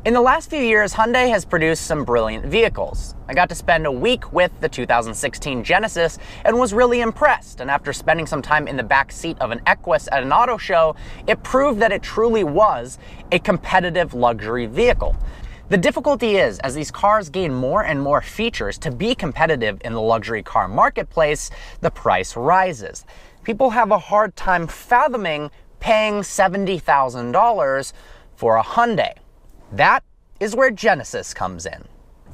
In the last few years, Hyundai has produced some brilliant vehicles. I got to spend a week with the 2016 Genesis and was really impressed, and after spending some time in the back seat of an Equus at an auto show, it proved that it truly was a competitive luxury vehicle. The difficulty is, as these cars gain more and more features to be competitive in the luxury car marketplace, the price rises. People have a hard time fathoming paying $70,000 for a Hyundai. That is where Genesis comes in.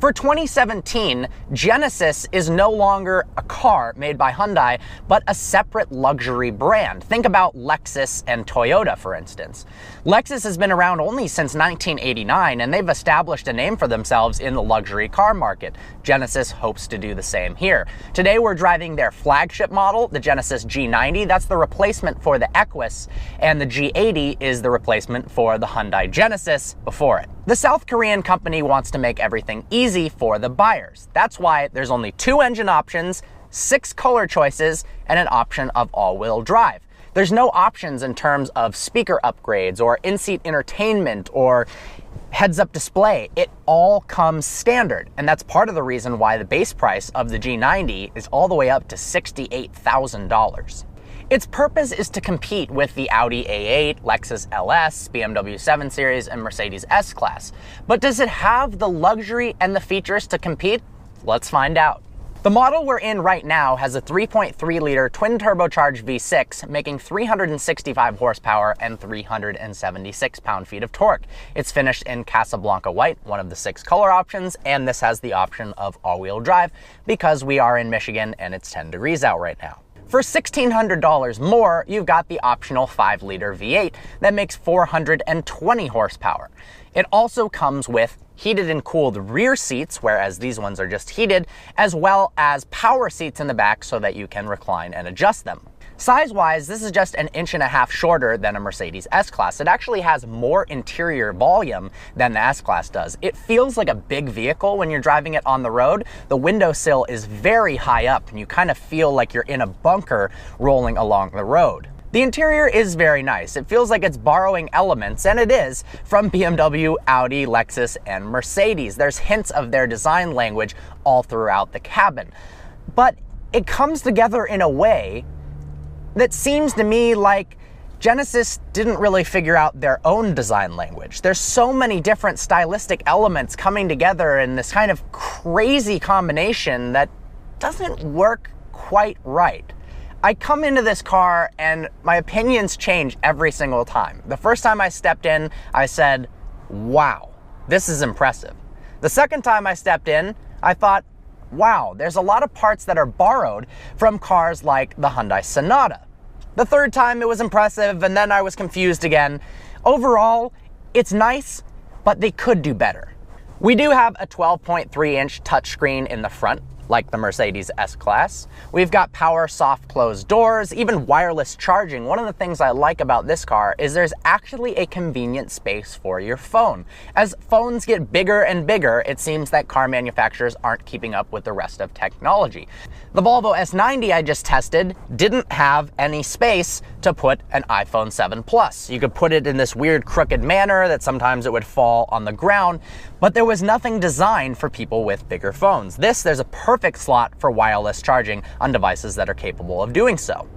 For 2017, Genesis is no longer a car made by Hyundai, but a separate luxury brand. Think about Lexus and Toyota, for instance. Lexus has been around only since 1989, and they've established a name for themselves in the luxury car market. Genesis hopes to do the same here. Today, we're driving their flagship model, the Genesis G90. That's the replacement for the Equus, and the G80 is the replacement for the Hyundai Genesis before it. The South Korean company wants to make everything easy for the buyers. That's why there's only 2 engine options, 6 color choices, and an option of all-wheel drive. There's no options in terms of speaker upgrades or in-seat entertainment or heads-up display. It all comes standard, and that's part of the reason why the base price of the G90 is all the way up to $68,000. Its purpose is to compete with the Audi A8, Lexus LS, BMW 7 Series, and Mercedes S-Class. But does it have the luxury and the features to compete? Let's find out. The model we're in right now has a 3.3-liter twin-turbocharged V6, making 365 horsepower and 376 pound-feet of torque. It's finished in Casablanca white, one of the 6 color options, and this has the option of all-wheel drive because we are in Michigan and it's 10 degrees out right now. For $1,600 more, you've got the optional 5-liter V8 that makes 420 horsepower. It also comes with heated and cooled rear seats, whereas these ones are just heated, as well as power seats in the back so that you can recline and adjust them. Size-wise, this is just 1.5 inches shorter than a Mercedes S-Class. It actually has more interior volume than the S-Class does. It feels like a big vehicle when you're driving it on the road. The windowsill is very high up, and you kind of feel like you're in a bunker rolling along the road. The interior is very nice. It feels like it's borrowing elements, and it is, from BMW, Audi, Lexus, and Mercedes. There's hints of their design language all throughout the cabin. But it comes together in a way that seems to me like Genesis didn't really figure out their own design language. There's so many different stylistic elements coming together in this kind of crazy combination that doesn't work quite right. I come into this car and my opinions change every single time. The first time I stepped in, I said, wow, this is impressive. The second time I stepped in, I thought, wow, there's a lot of parts that are borrowed from cars like the Hyundai Sonata. The third time it was impressive, and then I was confused again. Overall, it's nice, but they could do better. We do have a 12.3-inch touchscreen in the front, like the Mercedes S-Class. We've got power soft closed doors, even wireless charging. One of the things I like about this car is there's actually a convenient space for your phone. As phones get bigger and bigger, it seems that car manufacturers aren't keeping up with the rest of technology. The Volvo S90 I just tested didn't have any space to put an iPhone 7 Plus. You could put it in this weird crooked manner that sometimes it would fall on the ground, but there was nothing designed for people with bigger phones. There's a perfect slot for wireless charging on devices that are capable of doing so.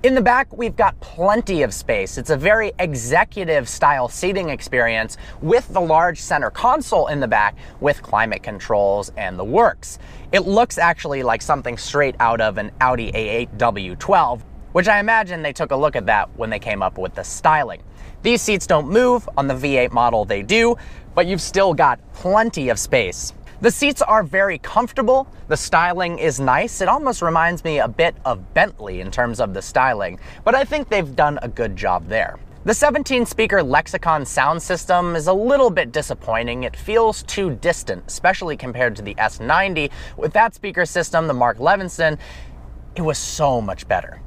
In the back, we've got plenty of space. It's a very executive style seating experience with the large center console in the back with climate controls and the works. It looks actually like something straight out of an Audi A8 W12, which I imagine they took a look at that when they came up with the styling. These seats don't move. On the V8 model they do, but you've still got plenty of space. The seats are very comfortable. The styling is nice. It almost reminds me a bit of Bentley in terms of the styling, but I think they've done a good job there. The 17-speaker Lexicon sound system is a little bit disappointing. It feels too distant, especially compared to the S90. With that speaker system, the Mark Levinson, it was so much better.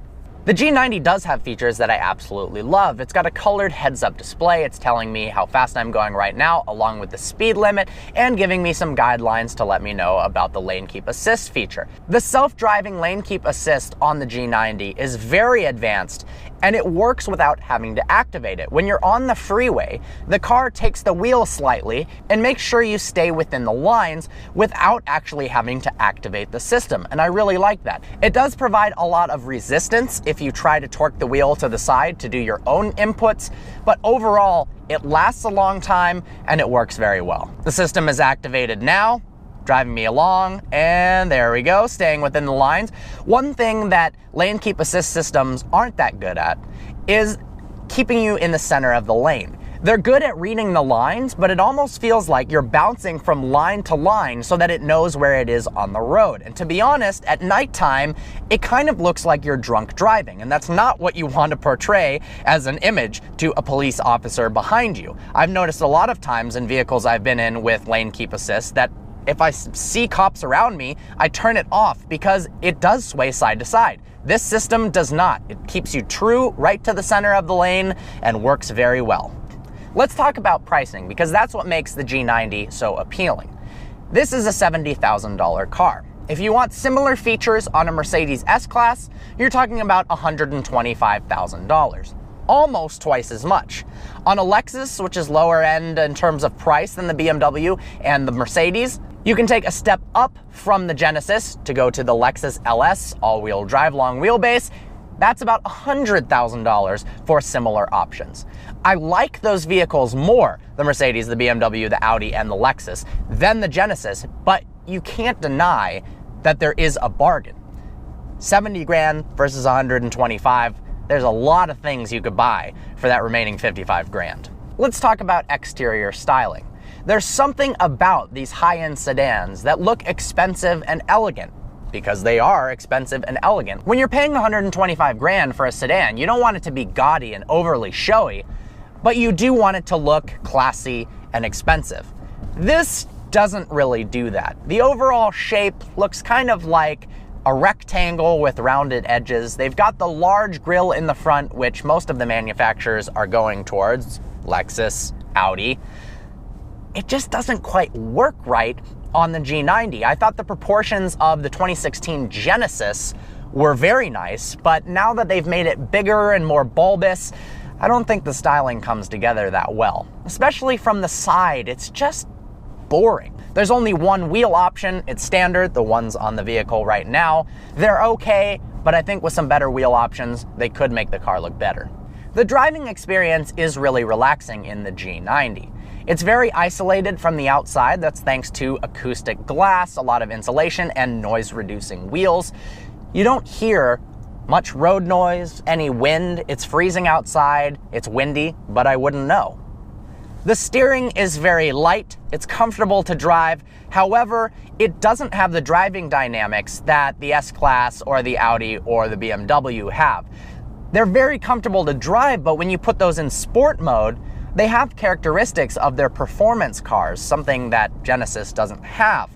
The G90 does have features that I absolutely love. It's got a colored heads-up display. It's telling me how fast I'm going right now, along with the speed limit, and giving me some guidelines to let me know about the lane keep assist feature. The self-driving lane keep assist on the G90 is very advanced, and it works without having to activate it. When you're on the freeway, the car takes the wheel slightly and makes sure you stay within the lines without actually having to activate the system, and I really like that. It does provide a lot of resistance if you try to torque the wheel to the side to do your own inputs, but overall, it lasts a long time and it works very well. The system is activated now, driving me along, and there we go, staying within the lines. One thing that lane keep assist systems aren't that good at is keeping you in the center of the lane. They're good at reading the lines, but it almost feels like you're bouncing from line to line so that it knows where it is on the road. And to be honest, at nighttime, it kind of looks like you're drunk driving, and that's not what you want to portray as an image to a police officer behind you. I've noticed a lot of times in vehicles I've been in with lane keep assist that if I see cops around me, I turn it off because it does sway side to side. This system does not. It keeps you true right to the center of the lane and works very well. Let's talk about pricing, because that's what makes the G90 so appealing. This is a $70,000 car. If you want similar features on a Mercedes S-Class, you're talking about $125,000. Almost twice as much. On a Lexus, which is lower end in terms of price than the BMW and the Mercedes, you can take a step up from the Genesis to go to the Lexus LS all-wheel drive long wheelbase. That's about $100,000 for similar options. I like those vehicles more, the Mercedes, the BMW, the Audi, and the Lexus, than the Genesis, but you can't deny that there is a bargain. 70 grand versus 125, there's a lot of things you could buy for that remaining 55 grand. Let's talk about exterior styling. There's something about these high-end sedans that look expensive and elegant, because they are expensive and elegant. When you're paying 125 grand for a sedan, you don't want it to be gaudy and overly showy, but you do want it to look classy and expensive. This doesn't really do that. The overall shape looks kind of like a rectangle with rounded edges. They've got the large grille in the front, which most of the manufacturers are going towards, Lexus, Audi. It just doesn't quite work right on the G90. I thought the proportions of the 2016 Genesis were very nice, but now that they've made it bigger and more bulbous, I don't think the styling comes together that well. Especially from the side, it's just boring. There's only one wheel option. It's standard, the ones on the vehicle right now. They're okay, but I think with some better wheel options, they could make the car look better. The driving experience is really relaxing in the G90. It's very isolated from the outside. That's thanks to acoustic glass, a lot of insulation, and noise-reducing wheels. You don't hear much road noise, any wind. It's freezing outside, it's windy, but I wouldn't know. The steering is very light, it's comfortable to drive. However, it doesn't have the driving dynamics that the S-Class or the Audi or the BMW have. They're very comfortable to drive, but when you put those in sport mode, they have characteristics of their performance cars, something that Genesis doesn't have.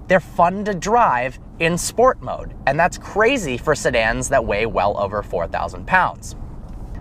They're fun to drive in sport mode, and that's crazy for sedans that weigh well over 4,000 pounds.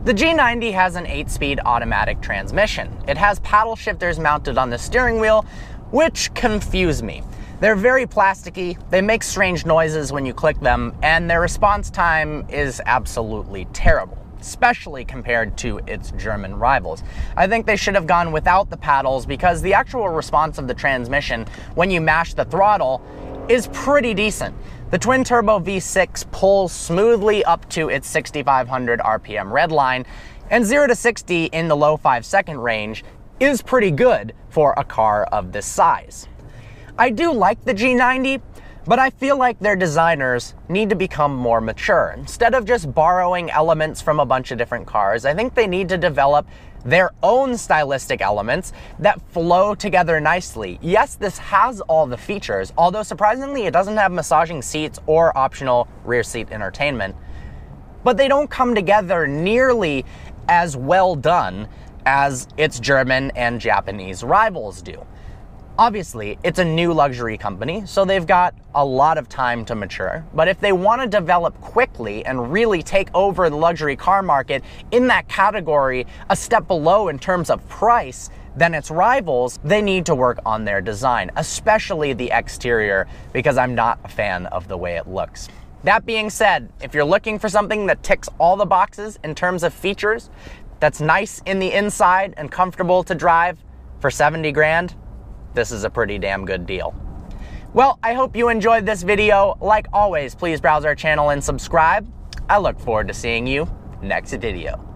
The G90 has an 8-speed automatic transmission. It has paddle shifters mounted on the steering wheel, which confuse me. They're very plasticky, they make strange noises when you click them, and their response time is absolutely terrible, especially compared to its German rivals. I think they should have gone without the paddles because the actual response of the transmission when you mash the throttle is pretty decent. The twin-turbo V6 pulls smoothly up to its 6,500 RPM redline, and 0 to 60 in the low 5-second range is pretty good for a car of this size. I do like the G90, but I feel like their designers need to become more mature. Instead of just borrowing elements from a bunch of different cars, I think they need to develop their own stylistic elements that flow together nicely. Yes, this has all the features, although surprisingly it doesn't have massaging seats or optional rear seat entertainment, but they don't come together nearly as well done as its German and Japanese rivals do. Obviously, it's a new luxury company, so they've got a lot of time to mature. But if they want to develop quickly and really take over the luxury car market in that category a step below in terms of price than its rivals, they need to work on their design, especially the exterior, because I'm not a fan of the way it looks. That being said, if you're looking for something that ticks all the boxes in terms of features, that's nice in the inside and comfortable to drive for 70 grand, this is a pretty damn good deal. Well, I hope you enjoyed this video. Like always, please browse our channel and subscribe. I look forward to seeing you next video.